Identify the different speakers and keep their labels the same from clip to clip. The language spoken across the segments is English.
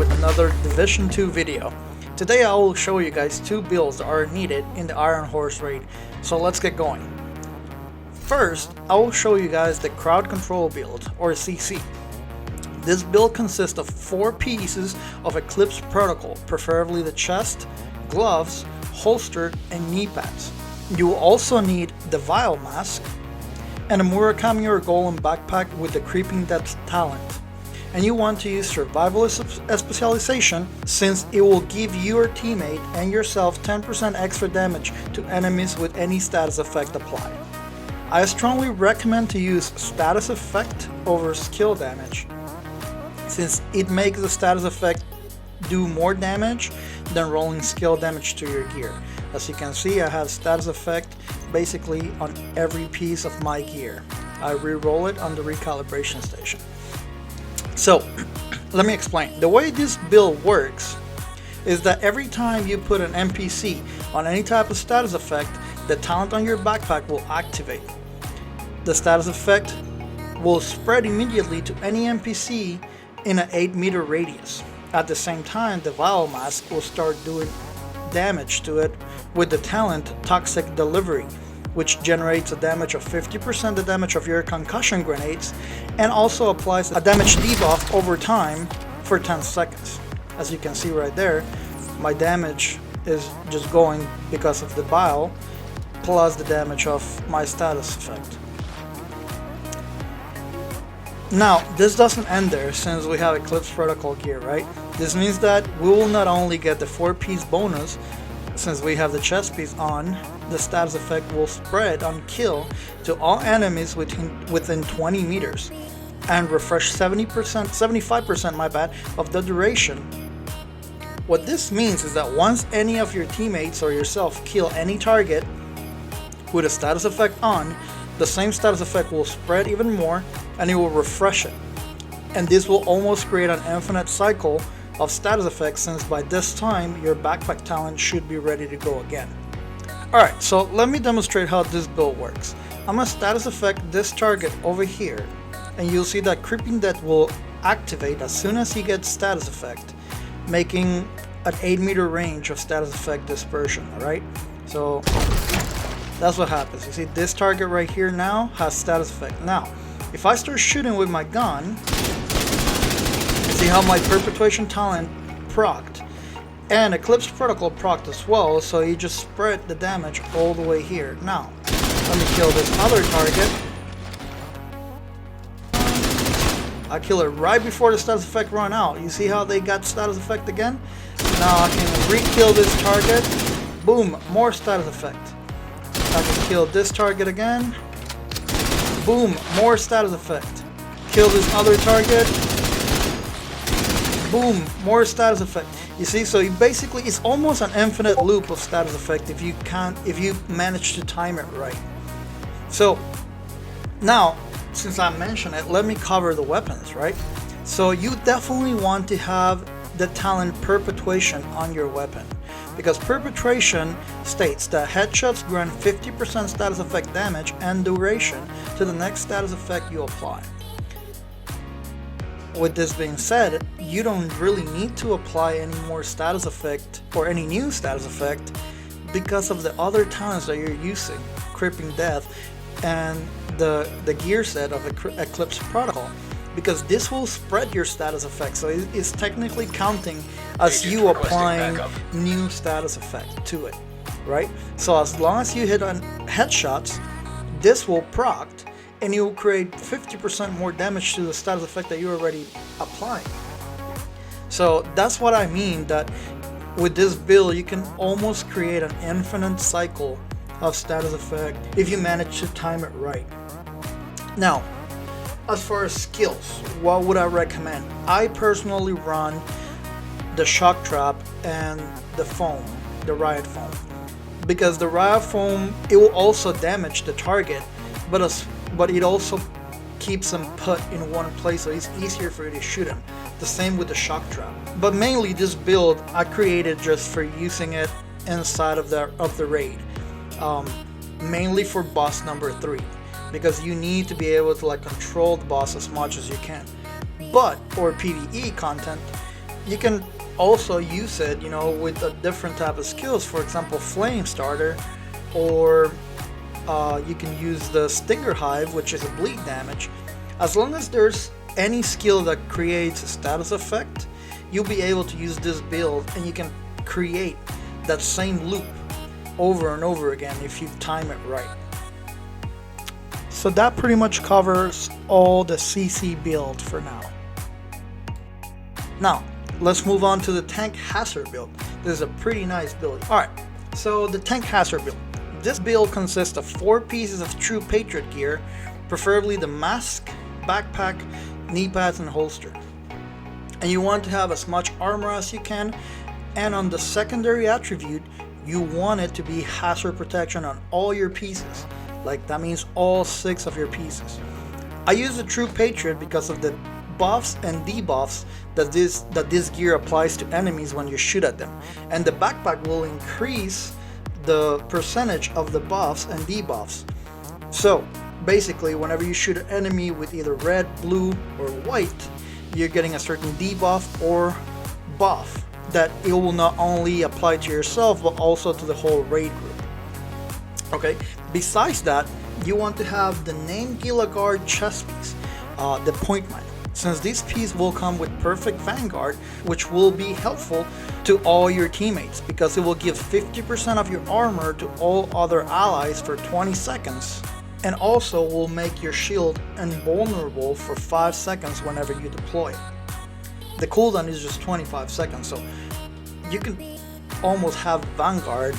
Speaker 1: with another Division 2 video. Today I will show you guys two builds that are needed in the Iron Horse raid, so let's get going. First, I will show you guys the Crowd Control build, or CC. This build consists of 4 pieces of Eclipse Protocol, preferably the chest, gloves, holster, and knee pads. You will also need the Vial mask, and a Murakami or Golem backpack with the Creeping Depth talent. And you want to use Survivalist Specialization, since it will give your teammate and yourself 10% extra damage to enemies with any status effect applied. I strongly recommend to use status effect over skill damage, since it makes the status effect do more damage than rolling skill damage to your gear. As you can see, I have status effect basically on every piece of my gear. I re-roll it on the recalibration station. So, let me explain. The way this build works is that every time you put an NPC on any type of status effect, the talent on your backpack will activate. The status effect will spread immediately to any NPC in an 8-meter radius. At the same time, the Vial mask will start doing damage to it with the talent Toxic Delivery, which generates a damage of 50% the damage of your concussion grenades, and also applies a damage debuff over time for 10 seconds. As you can see right there, my damage is just going because of the Vial, plus the damage of my status effect. Now, this doesn't end there, since we have Eclipse Protocol gear, right? This means that we will not only get the 4-piece bonus, since we have the chest piece on, the status effect will spread on kill to all enemies within 20 meters, and refresh 75% my bad, of the duration. What this means is that once any of your teammates or yourself kill any target with a status effect on, the same status effect will spread even more, and it will refresh it. And this will almost create an infinite cycle of status effects, since by this time your backpack talent should be ready to go again. Alright, so let me demonstrate how this build works. I'm gonna status effect this target over here, and you'll see that Creeping Death will activate as soon as he gets status effect, making an 8-meter range of status effect dispersion. Alright, so that's what happens. You see this target right here now has status effect. Now, if I start shooting with my gun, see how my Perpetuation talent procced, and Eclipse Protocol procced as well, so you just spread the damage all the way here. Now, let me kill this other target. I kill it right before the status effect run out. You see how they got status effect again? Now I can re-kill this target. Boom, more status effect. I can kill this target again. Boom, more status effect. Kill this other target. Boom, more status effect. You see, so you basically, it's almost an infinite loop of status effect if you manage to time it right. So now, since I mentioned it, let me cover the weapons, right? So you definitely want to have the talent Perpetuation on your weapon, because Perpetuation states that headshots grant 50% status effect damage and duration to the next status effect you apply. With this being said, you don't really need to apply any more status effect or any new status effect because of the other talents that you're using, Creeping Death and the gear set of Eclipse Protocol, because this will spread your status effect, so it's technically counting as you applying new status effect to it, right? So as long as you hit on headshots, this will proc, and you will create 50% more damage to the status effect that you're already applying. So that's what I mean, that with this build you can almost create an infinite cycle of status effect if you manage to time it right. Now, as far as skills, what would I recommend? I personally run the Shock Trap and the foam, the Riot foam, because the Riot foam, it will also damage the target, but it also keeps them put in one place, so it's easier for you to shoot them. The same with the Shock Trap. But mainly this build I created just for using it inside of the raid, mainly for boss number 3, because you need to be able to control the boss as much as you can. But for PvE content, you can also use it, you know, with a different type of skills. For example, Flame Starter, or you can use the Stinger Hive, which is a bleed damage. As long as there's any skill that creates a status effect, you'll be able to use this build, and you can create that same loop over and over again if you time it right. So that pretty much covers all the CC build for now. Now, let's move on to the Tank Hazard build. This is a pretty nice build. Alright, so the Tank Hazard build. This build consists of 4 pieces of True Patriot gear, preferably the mask, backpack, knee pads, and holster. And you want to have as much armor as you can, and on the secondary attribute, you want it to be hazard protection on all your pieces. Like, that means all 6 of your pieces. I use the True Patriot because of the buffs and debuffs that this gear applies to enemies when you shoot at them. And the backpack will increase the percentage of the buffs and debuffs. So basically, whenever you shoot an enemy with either red, blue, or white, you're getting a certain debuff or buff that it will not only apply to yourself but also to the whole raid group. Okay, besides that, you want to have the Named Gila Guard chest piece, the Pointman, since this piece will come with Perfect Vanguard, which will be helpful to all your teammates because it will give 50% of your armor to all other allies for 20 seconds, and also will make your shield invulnerable for 5 seconds whenever you deploy it. The cooldown is just 25 seconds, so you can almost have Vanguard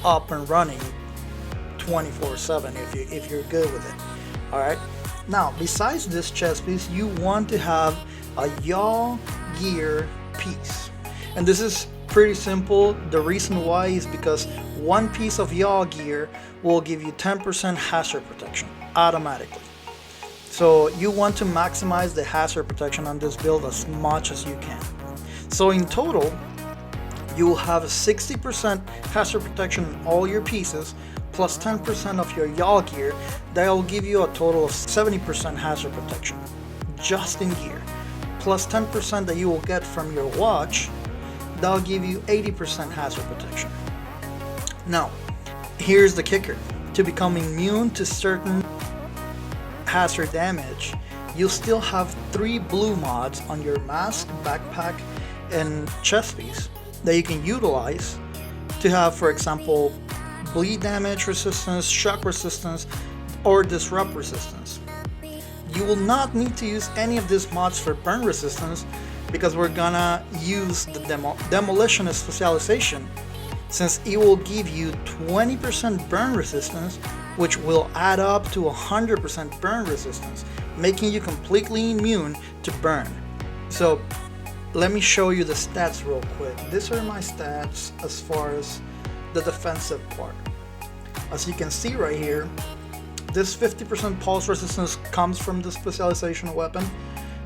Speaker 1: up and running 24/7 if you're good with it. Alright, now besides this chest piece, you want to have a Yaahl Gear piece, and this is pretty simple. The reason why is because 1 piece of Yaahl Gear will give you 10% hazard protection automatically. So you want to maximize the hazard protection on this build as much as you can. So in total, you will have 60% hazard protection on all your pieces, plus 10% of your Yaahl Gear. That will give you a total of 70% hazard protection, just in gear. Plus 10% that you will get from your watch, that will give you 80% hazard protection. Now, here's the kicker. To become immune to certain hazard damage, you'll still have 3 blue mods on your mask, backpack, and chest piece that you can utilize to have, for example, bleed damage resistance, shock resistance, or disrupt resistance. You will not need to use any of these mods for burn resistance because we're gonna use the Demolitionist Specialization, since it will give you 20% burn resistance, which will add up to 100% burn resistance, making you completely immune to burn. So let me show you the stats real quick. These are my stats as far as the defensive part. As you can see right here, this 50% pulse resistance comes from the Specialization Weapon,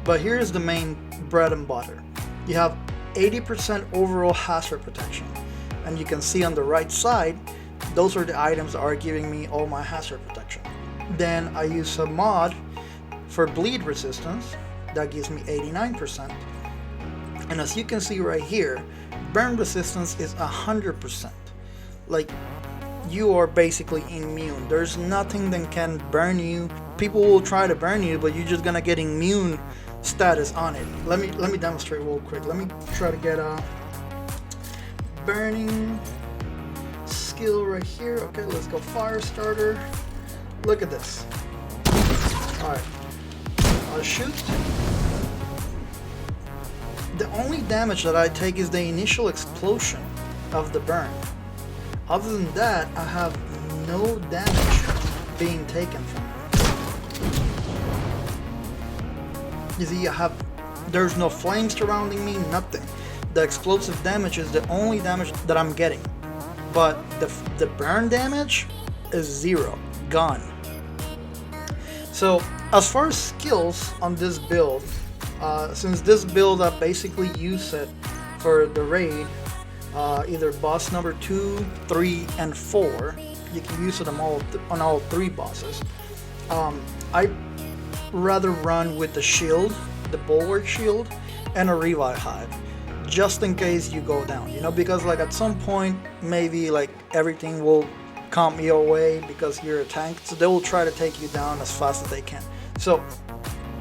Speaker 1: but here's the main bread and butter. You have 80% overall hazard protection, and you can see on the right side, those are the items that are giving me all my hazard protection. Then I use a mod for bleed resistance that gives me 89%, and as you can see right here, burn resistance is 100%. Like, you are basically immune. There's nothing that can burn you. People will try to burn you, but you're just gonna get immune status on it. Let me demonstrate real quick. Let me try to get a burning skill right here. Okay, let's go fire starter. Look at this. Alright, I'll shoot. The only damage that I take is the initial explosion of the burn. Other than that, I have no damage being taken from it. You see, there's no flames surrounding me, nothing. The explosive damage is the only damage that I'm getting. But the burn damage is 0, gone. So as far as skills on this build, since this build I basically use it for the raid, either boss number 2, 3, and 4. You can use it on all 3 bosses. I rather run with the shield, the Bulwark shield, and a Revive Hive, just in case you go down, you know, because like at some point maybe like everything will come your way because you're a tank, so they will try to take you down as fast as they can. So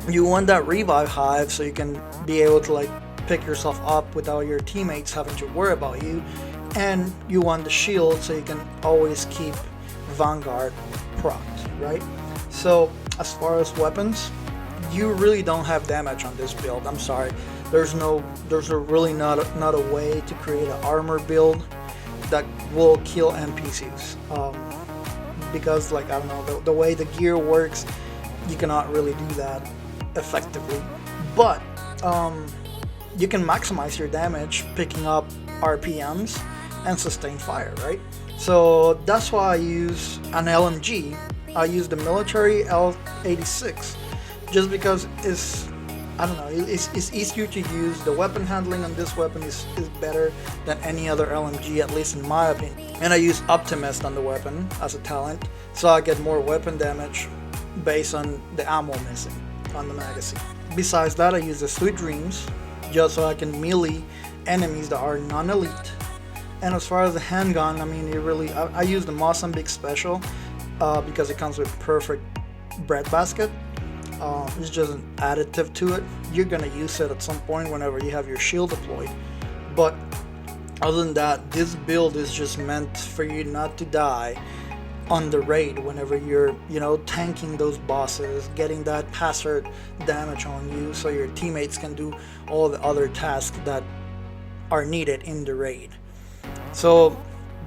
Speaker 1: you want that revive hive so you can be able to like pick yourself up without your teammates having to worry about you, and you want the shield so you can always keep Vanguard procced, right? So as far as weapons, you really don't have damage on this build. I'm sorry, there's really not a way to create an armor build that will kill NPCs, because like I don't know, the way the gear works, you cannot really do that effectively. But you can maximize your damage picking up RPMs and sustain fire, right? So that's why I use an LMG. I use the military L86 just because it's, I don't know, it's easier to use. The weapon handling on this weapon is better than any other LMG, at least in my opinion. And I use Optimist on the weapon as a talent, so I get more weapon damage based on the ammo missing on the magazine. Besides that, I use the Sweet Dreams just so I can melee enemies that are non-elite. And as far as the handgun, I mean, I use the Mozambique special because it comes with perfect breadbasket. It's just an additive to it. You're gonna use it at some point whenever you have your shield deployed. But other than that, this build is just meant for you not to die on the raid whenever you're, you know, tanking those bosses, getting that hazard damage on you so your teammates can do all the other tasks that are needed in the raid. So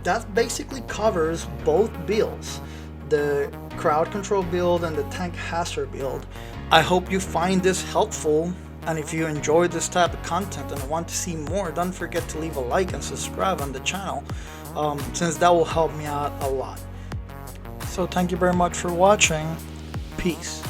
Speaker 1: that basically covers both builds, the crowd control build and the tank hazard build. I hope you find this helpful, and if you enjoyed this type of content and want to see more, don't forget to leave a like and subscribe on the channel, since that will help me out a lot. So thank you very much for watching. Peace.